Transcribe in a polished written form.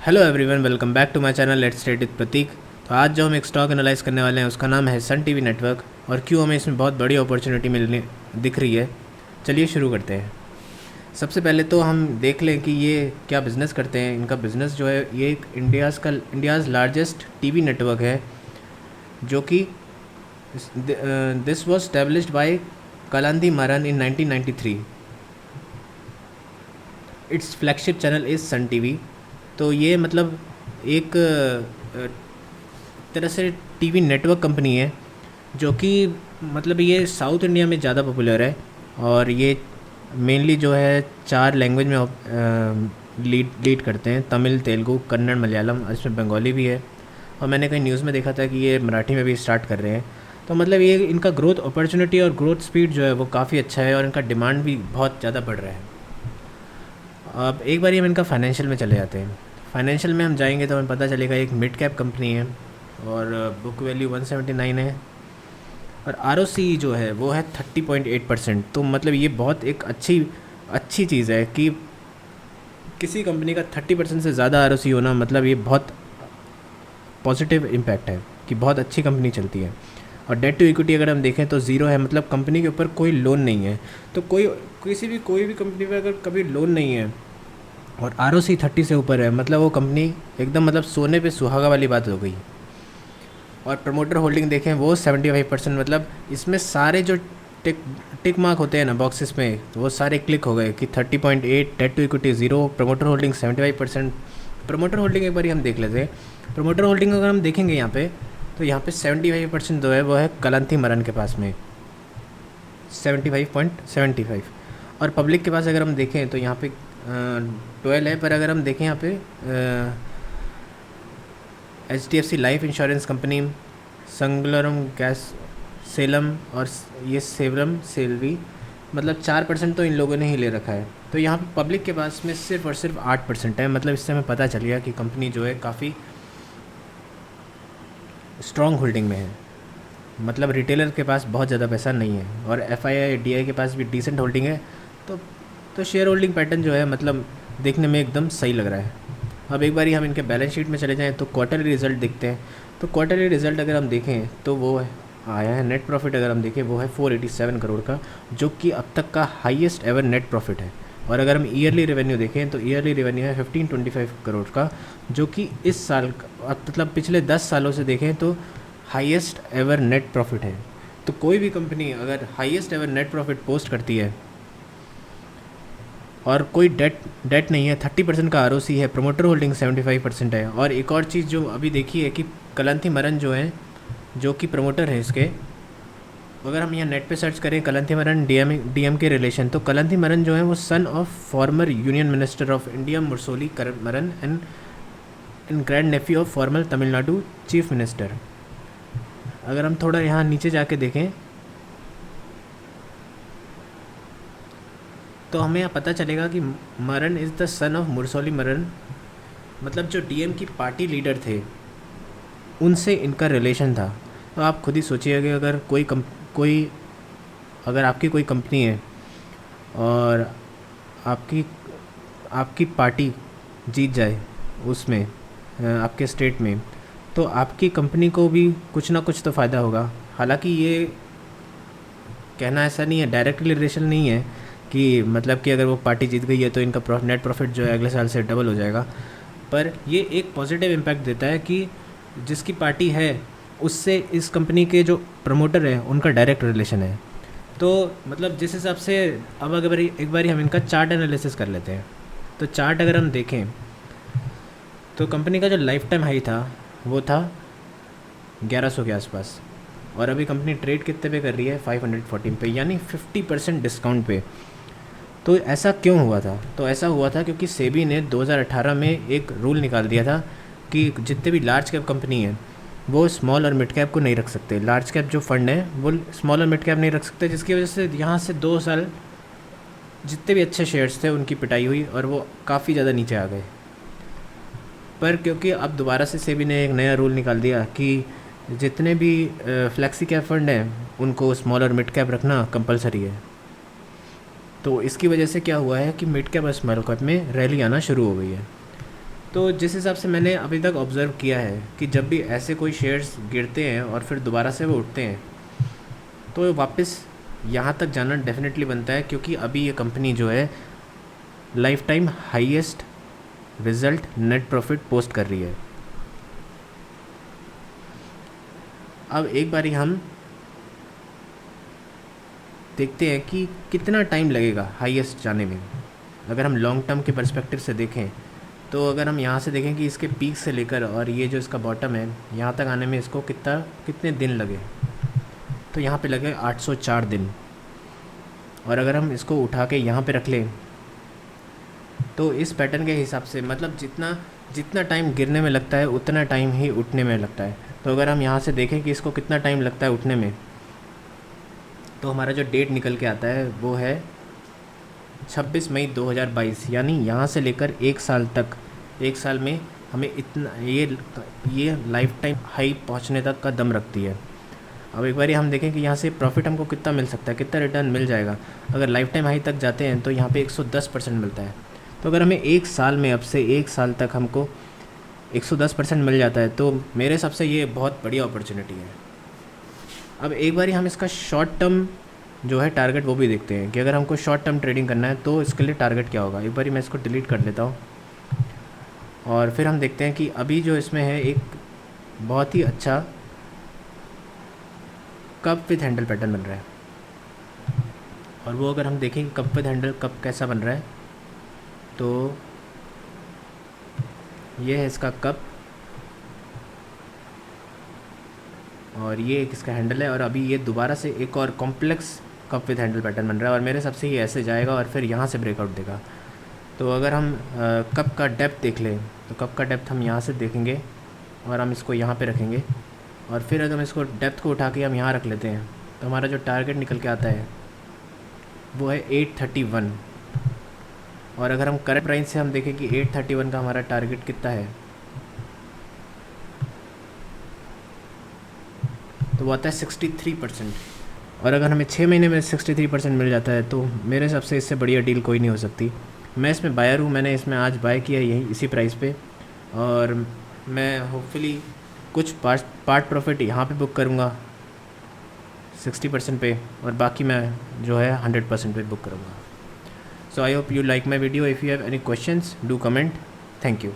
Hello everyone, welcome back to my channel let's trade with Prateek. तो आज जो हम एक स्टॉक एनालाइज करने वाले हैं उसका नाम है सन टीवी नेटवर्क, और क्यों हमें इसमें बहुत बड़ी अपॉर्चुनिटी मिलने दिख रही है। चलिए शुरू करते हैं। सबसे पहले तो हम देख लें कि ये क्या बिज़नेस करते हैं। इनका बिज़नेस जो है ये एक इंडियाज़ लार्जेस्ट टीवी नेटवर्क है, जो कि this was established bye कलांदी Maran in 1993। It's flagship channel is Sun TV. तो ये मतलब एक तरह से टीवी नेटवर्क कंपनी है, जो कि मतलब ये साउथ इंडिया में ज़्यादा पॉपुलर है। और ये मेनली जो है 4 लैंग्वेज में लीड करते हैं: तमिल, तेलुगु, कन्नड़, मलयालम, और इसमें बंगाली भी है। और मैंने कहीं न्यूज़ में देखा था कि ये मराठी में भी स्टार्ट कर रहे हैं। तो मतलब ये इनका ग्रोथ अपॉर्चुनिटी और ग्रोथ स्पीड जो है वो काफ़ी अच्छा है, और इनका डिमांड भी बहुत ज़्यादा बढ़ रहा है। अब एक बार हम इनका फाइनेंशियल में चले जाते हैं। फाइनेंशियल में हम जाएंगे तो हमें पता चलेगा एक मिड कैप कंपनी है, और बुक वैल्यू 179 है, और आर जो है वो है 30.8%। तो मतलब ये बहुत एक अच्छी चीज़ है कि किसी कंपनी का 30% से ज़्यादा आर होना, मतलब ये बहुत पॉजिटिव इम्पैक्ट है कि बहुत अच्छी कंपनी चलती है। और डेट टू इक्विटी अगर हम देखें तो ज़ीरो है, मतलब कंपनी के ऊपर कोई लोन नहीं है। तो कोई भी कंपनी पर अगर कभी लोन नहीं है और आर 30 से ऊपर है, मतलब वो कंपनी एकदम मतलब सोने पे सुहागा वाली बात हो गई। और प्रमोटर होल्डिंग देखें वो 75%, मतलब इसमें सारे जो टिक मार्क होते हैं ना बॉक्सेस में, तो वो सारे क्लिक हो गए कि 30.8, debt to equity 0, promoter holding 75%। Promoter holding एक बार हम देख लेते हैं। प्रमोटर होल्डिंग अगर हम देखेंगे यहाँ पे, तो यहाँ पे 75% जो है वो है कलंथी मरन के पास में, 75.75। और पब्लिक के पास अगर हम देखें तो यहाँ पे 12 है। पर अगर हम देखें यहाँ पे HDFC लाइफ इंश्योरेंस कंपनी, संगलरम गैस, सेलम, और ये सेवरम सेल्वी, मतलब 4% तो इन लोगों ने ही ले रखा है। तो यहाँ पे पब्लिक के पास में सिर्फ और सिर्फ 8% है। मतलब इससे हमें पता चल गया कि कंपनी जो है काफ़ी स्ट्रॉन्ग होल्डिंग में है। मतलब रिटेलर के पास बहुत ज़्यादा पैसा नहीं है, और FII DI के पास भी डिसेंट होल्डिंग है। तो शेयर होल्डिंग पैटर्न जो है मतलब देखने में एकदम सही लग रहा है। अब एक बारी हम इनके बैलेंस शीट में चले जाएं तो क्वार्टरली रिज़ल्ट देखते हैं। तो क्वार्टरली रिज़ल्ट अगर हम देखें तो वो आया है, नेट प्रॉफिट अगर हम देखें वो है 487 करोड़ का, जो कि अब तक का हाईएस्ट एवर नेट प्रॉफिट है। और अगर हम ईयरली रेवेन्यू देखें तो ईयरली रेवेन्यू है 1525 करोड़ का, जो कि इस साल मतलब पिछले 10 सालों से देखें तो हाईएस्ट एवर नेट प्रॉफिट है। तो कोई भी कंपनी अगर highest ever net profit post करती है और कोई डेट नहीं है, 30% का आर है, प्रमोटर होल्डिंग 75% है। और एक और चीज़ जो अभी देखी है कि कलंथी मरन जो है, जो कि प्रमोटर है इसके, अगर हम यहाँ नेट पे सर्च करें कलंथी मरन डीएम के रिलेशन, तो कलंथी मरन जो है वो son of former union minister of India Murasoli Maran and grand nephew of former Tamil Nadu chief minister. अगर हम थोड़ा यहाँ नीचे जाके देखें तो हमें यहाँ पता चलेगा कि मरन इज़ द सन ऑफ मुरसोली मरन, मतलब जो डीएम की पार्टी लीडर थे उनसे इनका रिलेशन था। तो आप खुद ही सोचिए कि अगर अगर आपकी कोई कंपनी है और आपकी पार्टी जीत जाए उसमें आपके स्टेट में, तो आपकी कंपनी को भी कुछ ना कुछ तो फ़ायदा होगा। हालांकि ये कहना ऐसा नहीं है, डायरेक्टली रिलेशन नहीं है कि मतलब कि अगर वो पार्टी जीत गई है तो इनका नेट प्रॉफिट जो है अगले साल से डबल हो जाएगा। पर ये एक पॉजिटिव इम्पैक्ट देता है कि जिसकी पार्टी है उससे इस कंपनी के जो प्रमोटर हैं उनका डायरेक्ट रिलेशन है। तो मतलब जिस हिसाब से अब अगर एक बार हम इनका चार्ट एनालिसिस कर लेते हैं, तो चार्ट अगर हम देखें तो कंपनी का जो लाइफ टाइम हाई था वो था 1100 के आसपास, और अभी कंपनी ट्रेड कितने पे कर रही है, 514 पे, यानी 50% डिस्काउंट पे। तो ऐसा क्यों हुआ था? तो ऐसा हुआ था क्योंकि सेबी ने 2018 में एक रूल निकाल दिया था कि जितने भी लार्ज कैप कंपनी हैं वो स्मॉल और मिड कैप को नहीं रख सकते। लार्ज कैप जो फंड है वो स्मॉल और मिड कैप नहीं रख सकते, जिसकी वजह से यहाँ से 2 साल जितने भी अच्छे शेयर्स थे उनकी पिटाई हुई और वो काफ़ी ज़्यादा नीचे आ गए। पर क्योंकि अब दोबारा से सेबी ने एक नया रूल निकाल दिया कि जितने भी फ्लैक्सी कैप फंड हैं उनको स्मॉल और मिड कैप रखना कंपलसरी है। तो इसकी वजह से क्या हुआ है कि मिड कैप और स्मॉल कैप में रैली आना शुरू हो गई है। तो जिस हिसाब से मैंने अभी तक ऑब्ज़र्व किया है कि जब भी ऐसे कोई शेयर्स गिरते हैं और फिर दोबारा से वो उठते हैं, तो वापस यहाँ तक जाना डेफिनेटली बनता है, क्योंकि अभी ये कंपनी जो है life time highest result net profit post कर रही है। अब एक बारी हम देखते हैं कि कितना टाइम लगेगा हाईएस्ट जाने में। अगर हम लॉन्ग टर्म के पर्सपेक्टिव से देखें, तो अगर हम यहाँ से देखें कि इसके पीक से लेकर और ये जो इसका बॉटम है यहाँ तक आने में इसको कितने दिन लगे, तो यहाँ पे लगे 804 दिन। और अगर हम इसको उठा के यहाँ पे रख लें, तो इस पैटर्न के हिसाब से मतलब जितना जितना टाइम गिरने में लगता है उतना टाइम ही उठने में लगता है। तो अगर हम यहाँ से देखें कि इसको कितना टाइम लगता है उठने में, तो हमारा जो डेट निकल के आता है वो है 26 मई 2022, यानी यहाँ से लेकर एक साल तक, एक साल में हमें इतना ये लाइफ टाइम हाई पहुँचने तक का दम रखती है। अब एक बार हम देखें कि यहाँ से प्रॉफिट हमको कितना मिल सकता है, कितना रिटर्न मिल जाएगा। अगर लाइफ टाइम हाई तक जाते हैं तो यहाँ पे 110% मिलता है। तो अगर हमें एक साल में, अब से एक साल तक हमको 110% मिल जाता है, तो मेरे हिसाब से ये बहुत बढ़िया अपॉर्चुनिटी है। अब एक बारी हम इसका शॉर्ट टर्म जो है टारगेट वो भी देखते हैं कि अगर हमको शॉर्ट टर्म ट्रेडिंग करना है तो इसके लिए टारगेट क्या होगा। एक बारी मैं इसको डिलीट कर लेता हूँ और फिर हम देखते हैं कि अभी जो इसमें है एक बहुत ही अच्छा कप विथ हैंडल पैटर्न बन रहा है। और वो अगर हम देखें कि कप विथ हैंडल कप कैसा बन रहा है, तो ये है इसका कप और ये एक इसका हैंडल है। और अभी ये दोबारा से एक और complex cup with handle pattern बन रहा है और मेरे हिसाब से ये ऐसे जाएगा और फिर यहाँ से ब्रेकआउट देगा। तो अगर हम कप का डेप्थ देख लें, तो कप का डेप्थ हम यहाँ से देखेंगे और हम इसको यहाँ पे रखेंगे और फिर अगर हम इसको डेप्थ को उठा के हम यहाँ रख लेते हैं, तो हमारा जो टारगेट निकल के आता है वो है 831। और अगर हम करंट प्राइस से हम देखें कि 831 का हमारा टारगेट कितना है, तो वो आता है 63%। और अगर हमें 6 महीने में 63% मिल जाता है, तो मेरे हिसाब से इससे बढ़िया डील कोई नहीं हो सकती। मैं इसमें बायर हूँ, मैंने इसमें आज बाय किया यही इसी प्राइस पे, और मैं होपफुली कुछ पार्ट प्रॉफिट यहाँ पे बुक करूँगा 60% पे, और बाकी मैं जो है 100% पे बुक करूँगा। So I hope you like my video. If you have any questions do comment. Thank you.